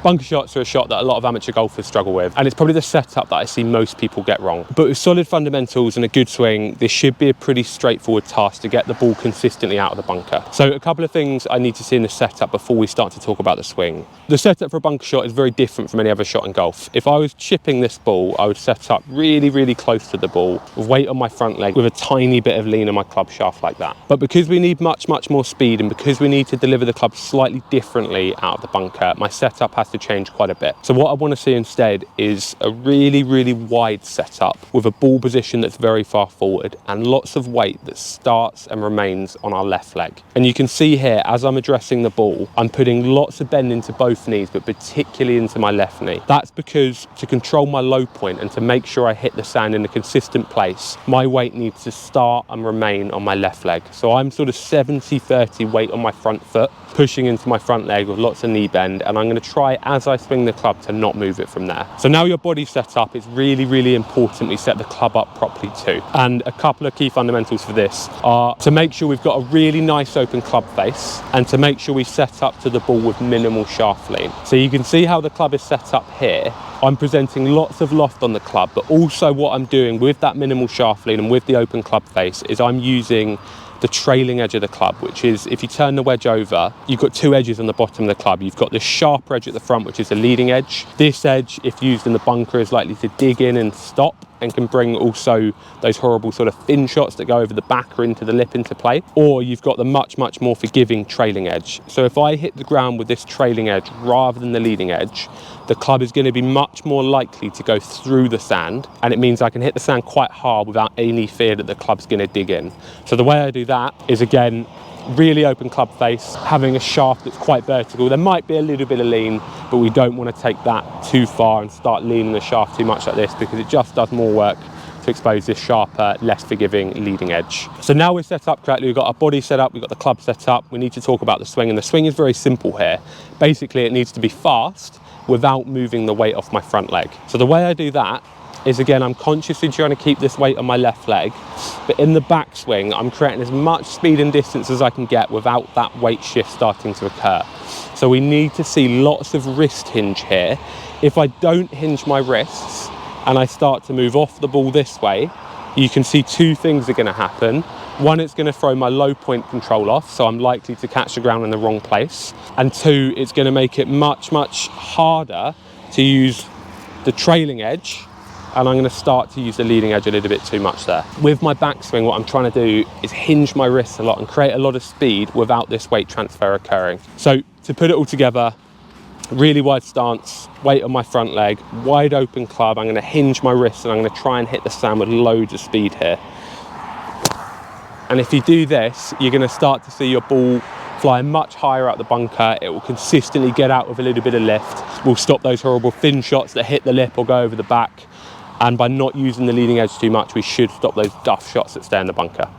Bunker shots are a shot that a lot of amateur golfers struggle with, and it's probably the setup that I see most people get wrong. But with solid fundamentals and a good swing, this should be a pretty straightforward task to get the ball consistently out of the bunker. So a couple of things I need to see in the setup before we start to talk about the swing. The setup for a bunker shot is very different from any other shot in golf. If I was chipping this ball, I would set up really, really close to the ball, with weight on my front leg, with a tiny bit of lean on my club shaft like that. But because we need much more speed, and because we need to deliver the club slightly differently out of the bunker, my setup has to change quite a bit. So what I want to see instead is a really, really wide setup with a ball position that's very far forward and lots of weight that starts and remains on our left leg. And you can see here, as I'm addressing the ball, I'm putting lots of bend into both knees, but particularly into my left knee. That's because to control my low point and to make sure I hit the sand in a consistent place, my weight needs to start and remain on my left leg. So I'm sort of 70-30 weight on my front foot, pushing into my front leg with lots of knee bend, and I'm going to try as I swing the club to not move it from there. So now your body's set up, it's really, really important we set the club up properly too. And a couple of key fundamentals for this are to make sure we've got a really nice open club face, and to make sure we set up to the ball with minimal shaft lean. So you can see how the club is set up here. I'm presenting lots of loft on the club, but also what I'm doing with that minimal shaft lean and with the open club face is I'm using the trailing edge of the club, which is, if you turn the wedge over, you've got two edges on the bottom of the club. You've got the sharper edge at the front, which is the leading edge. This edge, if used in the bunker, is likely to dig in and stop, and can bring also those horrible sort of thin shots that go over the back or into the lip into play. Or you've got the much more forgiving trailing edge. So if I hit the ground with this trailing edge rather than the leading edge, the club is going to be much more likely to go through the sand, and it means I can hit the sand quite hard without any fear that the club's going to dig in. So the way I do that is, again, really open club face, having a shaft that's quite vertical. There might be a little bit of lean, but we don't want to take that too far and start leaning the shaft too much like this, because it just does more work to expose this sharper, less forgiving leading edge. So now we're set up correctly, we've got our body set up, we've got the club set up, we need to talk about the swing, and the swing is very simple here. Basically, it needs to be fast without moving the weight off my front leg. So the way I do that is, again, I'm consciously trying to keep this weight on my left leg, but in the backswing, I'm creating as much speed and distance as I can get without that weight shift starting to occur. So we need to see lots of wrist hinge here. If I don't hinge my wrists and I start to move off the ball this way, you can see two things are going to happen. One, it's going to throw my low point control off, so I'm likely to catch the ground in the wrong place. And two, it's going to make it much harder to use the trailing edge, and I'm going to start to use the leading edge a little bit too much there. With my backswing, what I'm trying to do is hinge my wrists a lot and create a lot of speed without this weight transfer occurring. So to put it all together, really wide stance, weight on my front leg, wide open club, I'm going to hinge my wrists and I'm going to try and hit the sand with loads of speed here. And if you do this, you're going to start to see your ball fly much higher out the bunker. It will consistently get out with a little bit of lift. We'll stop those horrible thin shots that hit the lip or go over the back. And by not using the leading edge too much, we should stop those duff shots that stay in the bunker.